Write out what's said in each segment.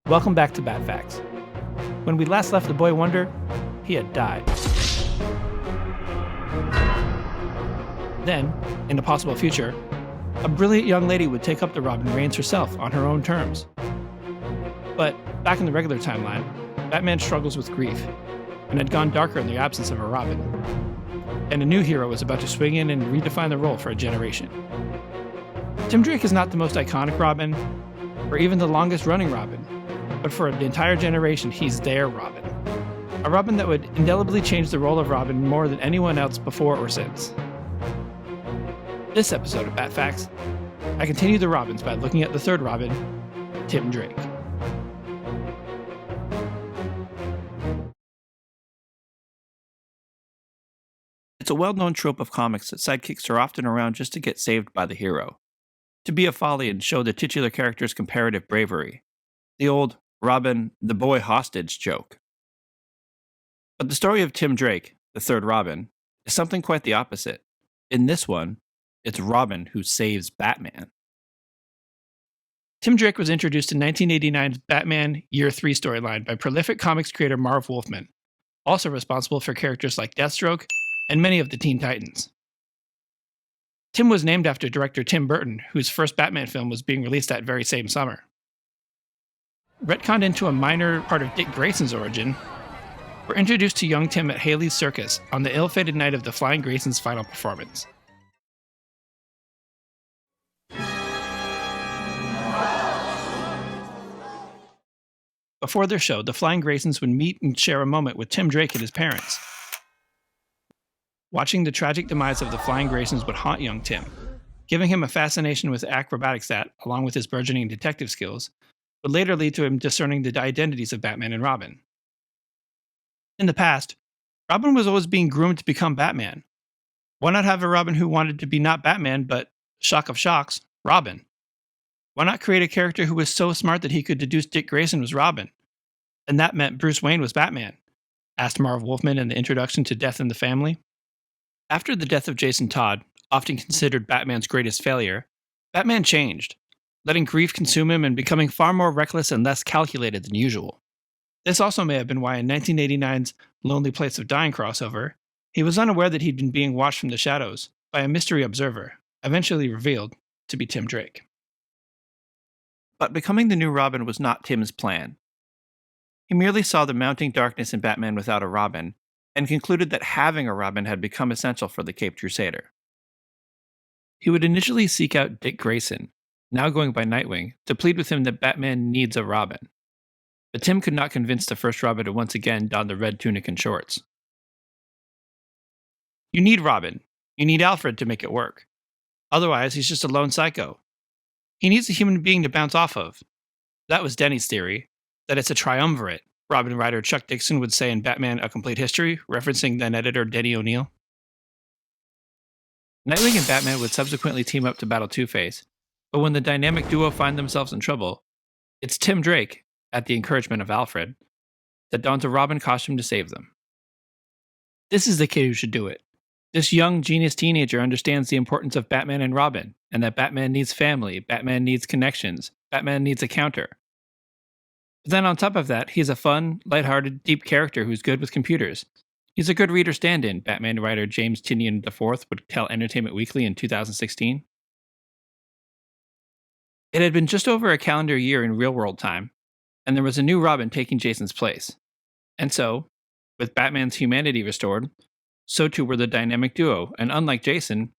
Welcome back to BatFacts. When we last left the boy wonder, he had died. Then, in a possible future, a brilliant young lady would take up the Robin reins herself on her own terms. But back in the regular timeline, Batman struggles with grief and had gone darker in the absence of a Robin. And a new hero was about to swing in and redefine the role for a generation. Tim Drake is not the most iconic Robin, or even the longest running Robin, but for the entire generation, he's their Robin. A Robin that would indelibly change the role of Robin more than anyone else before or since. This episode of BatFacts, I continue the Robins by looking at the third Robin, Tim Drake. It's a well-known trope of comics that sidekicks are often around just to get saved by the hero, to be a folly and show the titular character's comparative bravery. The old Robin, the boy hostage joke. But the story of Tim Drake, the third Robin, is something quite the opposite. In this one, it's Robin who saves Batman. Tim Drake was introduced in 1989's Batman Year 3 storyline by prolific comics creator Marv Wolfman, also responsible for characters like Deathstroke and many of the Teen Titans. Tim was named after director Tim Burton, whose first Batman film was being released that very same summer. Retconned into a minor part of Dick Grayson's origin, we're introduced to young Tim at Haley's Circus on the ill-fated night of the Flying Graysons' final performance. Before their show, the Flying Graysons would meet and share a moment with Tim Drake and his parents. Watching the tragic demise of the Flying Graysons would haunt young Tim, giving him a fascination with acrobatics that, along with his burgeoning detective skills, would later lead to him discerning the identities of Batman and Robin. In the past, Robin was always being groomed to become Batman. Why not have a Robin who wanted to be not Batman, but, shock of shocks, Robin? Why not create a character who was so smart that he could deduce Dick Grayson was Robin? And that meant Bruce Wayne was Batman, asked Marv Wolfman in the introduction to Death in the Family. After the death of Jason Todd, often considered Batman's greatest failure, Batman changed, letting grief consume him and becoming far more reckless and less calculated than usual. This also may have been why in 1989's Lonely Place of Dying crossover, he was unaware that he'd been being watched from the shadows by a mystery observer, eventually revealed to be Tim Drake. But becoming the new Robin was not Tim's plan. He merely saw the mounting darkness in Batman without a Robin, and concluded that having a Robin had become essential for the Caped Crusader. He would initially seek out Dick Grayson, now going by Nightwing, to plead with him that Batman needs a Robin. But Tim could not convince the first Robin to once again don the red tunic and shorts. You need Robin. You need Alfred to make it work. Otherwise, he's just a lone psycho. He needs a human being to bounce off of. That was Denny's theory, that it's a triumvirate, Robin writer Chuck Dixon would say in Batman: A Complete History, referencing then editor Denny O'Neil. Nightwing and Batman would subsequently team up to battle Two-Face, but when the dynamic duo find themselves in trouble, it's Tim Drake, at the encouragement of Alfred, that dons a Robin costume to save them. This is the kid who should do it. This young, genius teenager understands the importance of Batman and Robin, and that Batman needs family, Batman needs connections, Batman needs a counter. But then on top of that, he's a fun, lighthearted, deep character who's good with computers. He's a good reader stand-in, Batman writer James Tynion IV would tell Entertainment Weekly in 2016. It had been just over a calendar year in real-world time, and there was a new Robin taking Jason's place. And so, with Batman's humanity restored, so too were the dynamic duo, and unlike Jason,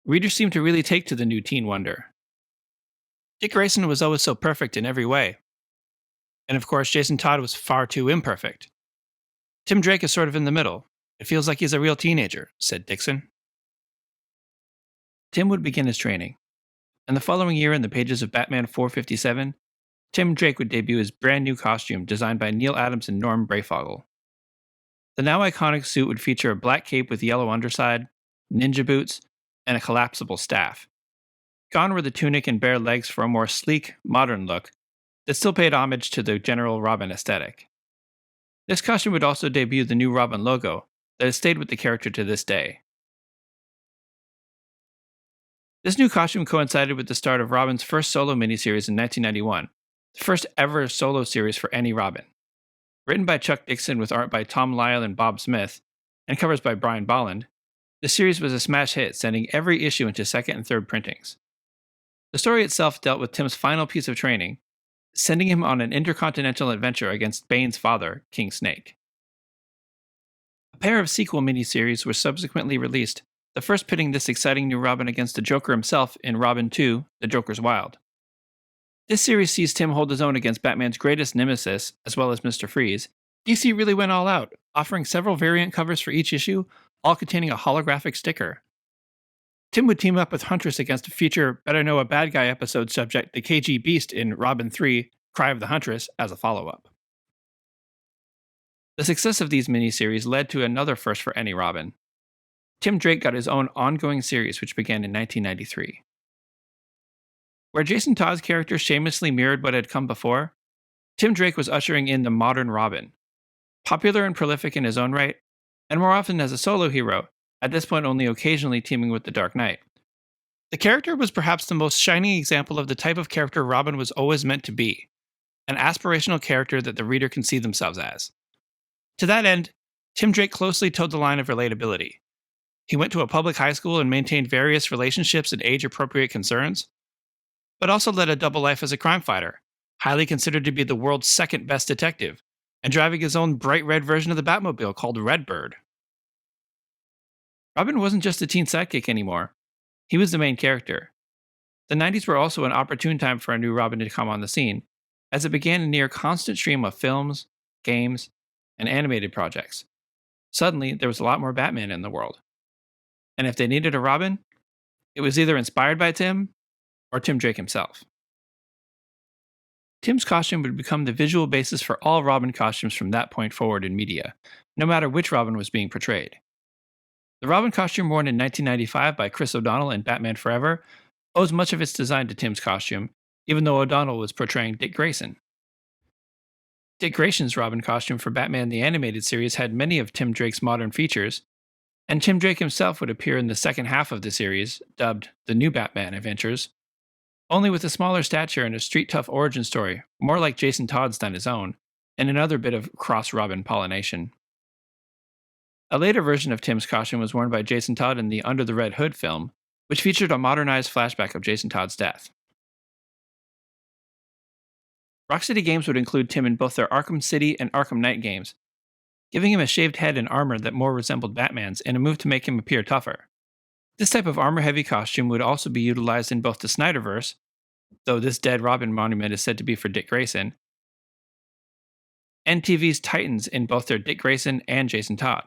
readers seemed to really take to the new teen wonder. Dick Grayson was always so perfect in every way. And of course, Jason Todd was far too imperfect. Tim Drake is sort of in the middle. It feels like he's a real teenager, said Dixon. Tim would begin his training, and the following year in the pages of Batman 457, Tim Drake would debut his brand new costume designed by Neil Adams and Norm Breyfogle. The now iconic suit would feature a black cape with yellow underside, ninja boots, and a collapsible staff. Gone were the tunic and bare legs for a more sleek, modern look that still paid homage to the general Robin aesthetic. This costume would also debut the new Robin logo that has stayed with the character to this day. This new costume coincided with the start of Robin's first solo miniseries in 1991, the first ever solo series for any Robin. Written by Chuck Dixon with art by Tom Lyle and Bob Smith, and covers by Brian Bolland, the series was a smash hit, sending every issue into second and third printings. The story itself dealt with Tim's final piece of training, sending him on an intercontinental adventure against Bane's father, King Snake. A pair of sequel miniseries were subsequently released, the first pitting this exciting new Robin against the Joker himself in Robin 2, The Joker's Wild. This series sees Tim hold his own against Batman's greatest nemesis, as well as Mr. Freeze. DC really went all out, offering several variant covers for each issue, all containing a holographic sticker. Tim would team up with Huntress against a future Better Know a Bad Guy episode subject, the KG Beast, in Robin 3, Cry of the Huntress, as a follow-up. The success of these miniseries led to another first for any Robin. Tim Drake got his own ongoing series, which began in 1993. Where Jason Todd's character shamelessly mirrored what had come before, Tim Drake was ushering in the modern Robin. Popular and prolific in his own right, and more often as a solo hero, at this point only occasionally teaming with the Dark Knight. The character was perhaps the most shining example of the type of character Robin was always meant to be, an aspirational character that the reader can see themselves as. To that end, Tim Drake closely towed the line of relatability. He went to a public high school and maintained various relationships and age-appropriate concerns, but also led a double life as a crime fighter, highly considered to be the world's second best detective, and driving his own bright red version of the Batmobile called Redbird. Robin wasn't just a teen sidekick anymore. He was the main character. The 90s were also an opportune time for a new Robin to come on the scene, as it began a near constant stream of films, games, and animated projects. Suddenly, there was a lot more Batman in the world. And if they needed a Robin, it was either inspired by Tim or Tim Drake himself. Tim's costume would become the visual basis for all Robin costumes from that point forward in media, no matter which Robin was being portrayed. The Robin costume worn in 1995 by Chris O'Donnell in Batman Forever owes much of its design to Tim's costume, even though O'Donnell was portraying Dick Grayson. Dick Grayson's Robin costume for Batman the Animated Series had many of Tim Drake's modern features, and Tim Drake himself would appear in the second half of the series, dubbed The New Batman Adventures, only with a smaller stature and a street-tough origin story, more like Jason Todd's than his own, and another bit of cross-Robin pollination. A later version of Tim's costume was worn by Jason Todd in the Under the Red Hood film, which featured a modernized flashback of Jason Todd's death. Rocksteady Games would include Tim in both their Arkham City and Arkham Knight games, giving him a shaved head and armor that more resembled Batman's in a move to make him appear tougher. This type of armor-heavy costume would also be utilized in both the Snyderverse, though this dead Robin monument is said to be for Dick Grayson, and TV's Titans in both their Dick Grayson and Jason Todd.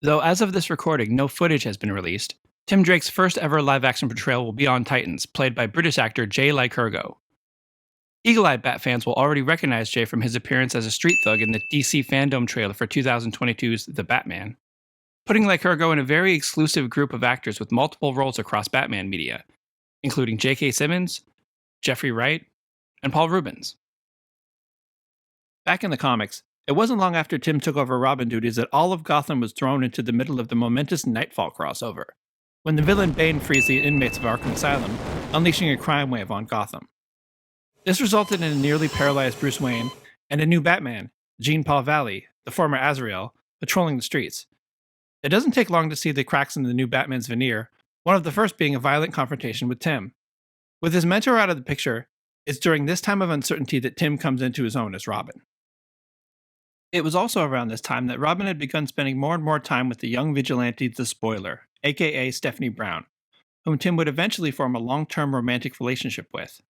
Though as of this recording, no footage has been released, Tim Drake's first ever live-action portrayal will be on Titans, played by British actor Jay Lycurgo. Eagle-eyed Bat fans will already recognize Jay from his appearance as a street thug in the DC fandom trailer for 2022's The Batman, putting Lycurgo in a very exclusive group of actors with multiple roles across Batman media, including J.K. Simmons, Jeffrey Wright, and Paul Reubens. Back in the comics, it wasn't long after Tim took over Robin duties that all of Gotham was thrown into the middle of the momentous Nightfall crossover, when the villain Bane frees the inmates of Arkham Asylum, unleashing a crime wave on Gotham. This resulted in a nearly paralyzed Bruce Wayne and a new Batman, Jean-Paul Valley, the former Azrael, patrolling the streets. It doesn't take long to see the cracks in the new Batman's veneer, one of the first being a violent confrontation with Tim. With his mentor out of the picture, it's during this time of uncertainty that Tim comes into his own as Robin. It was also around this time that Robin had begun spending more and more time with the young vigilante The Spoiler, aka Stephanie Brown, whom Tim would eventually form a long-term romantic relationship with.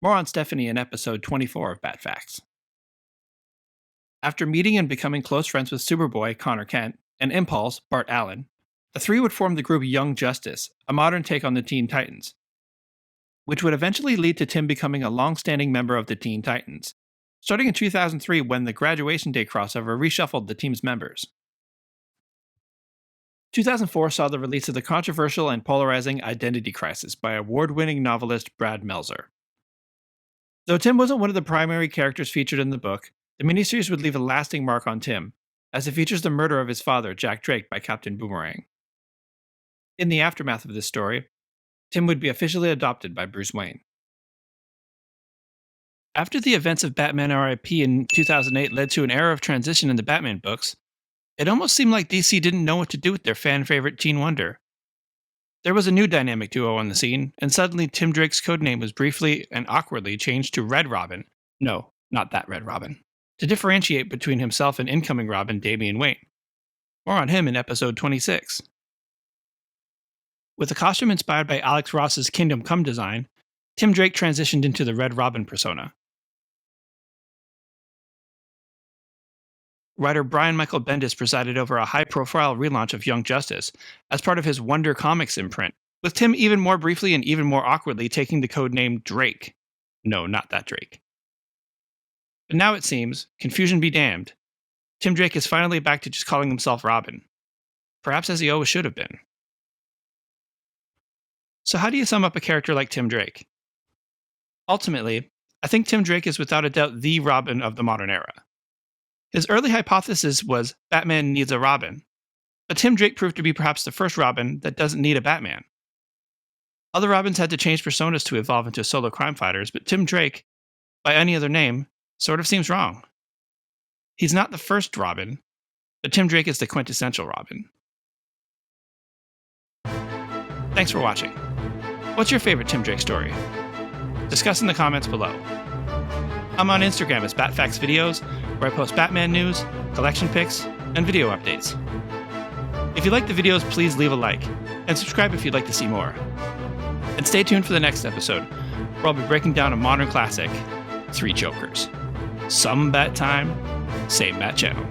More on Stephanie in episode 24 of BatFacts. After meeting and becoming close friends with Superboy, Connor Kent, and Impulse, Bart Allen, the three would form the group Young Justice, a modern take on the Teen Titans, which would eventually lead to Tim becoming a long-standing member of the Teen Titans, starting in 2003 when the Graduation Day crossover reshuffled the team's members. 2004 saw the release of the controversial and polarizing Identity Crisis by award-winning novelist Brad Meltzer. Though Tim wasn't one of the primary characters featured in the book, the miniseries would leave a lasting mark on Tim, as it features the murder of his father, Jack Drake, by Captain Boomerang. In the aftermath of this story, Tim would be officially adopted by Bruce Wayne. After the events of Batman RIP in 2008 led to an era of transition in the Batman books, it almost seemed like DC didn't know what to do with their fan favorite Teen Wonder. There was a new dynamic duo on the scene, and suddenly Tim Drake's codename was briefly and awkwardly changed to Red Robin. No, not that Red Robin. To differentiate between himself and incoming Robin Damian Wayne. More on him in episode 26. With a costume inspired by Alex Ross's Kingdom Come design, Tim Drake transitioned into the Red Robin persona. Writer Brian Michael Bendis presided over a high-profile relaunch of Young Justice as part of his Wonder Comics imprint, with Tim even more briefly and even more awkwardly taking the codename Drake. No, not that Drake. But now it seems, confusion be damned, Tim Drake is finally back to just calling himself Robin. Perhaps as he always should have been. So how do you sum up a character like Tim Drake? Ultimately, I think Tim Drake is without a doubt the Robin of the modern era. His early hypothesis was Batman needs a Robin, but Tim Drake proved to be perhaps the first Robin that doesn't need a Batman. Other Robins had to change personas to evolve into solo crime fighters, but Tim Drake, by any other name, sort of seems wrong. He's not the first Robin, but Tim Drake is the quintessential Robin. Thanks for watching. What's your favorite Tim Drake story? Discuss in the comments below. I'm on Instagram as BatFacts Videos, where I post Batman news, collection pics, and video updates. If you like the videos, please leave a like, and subscribe if you'd like to see more. And stay tuned for the next episode, where I'll be breaking down a modern classic, Three Jokers. Some Bat time, same Bat channel.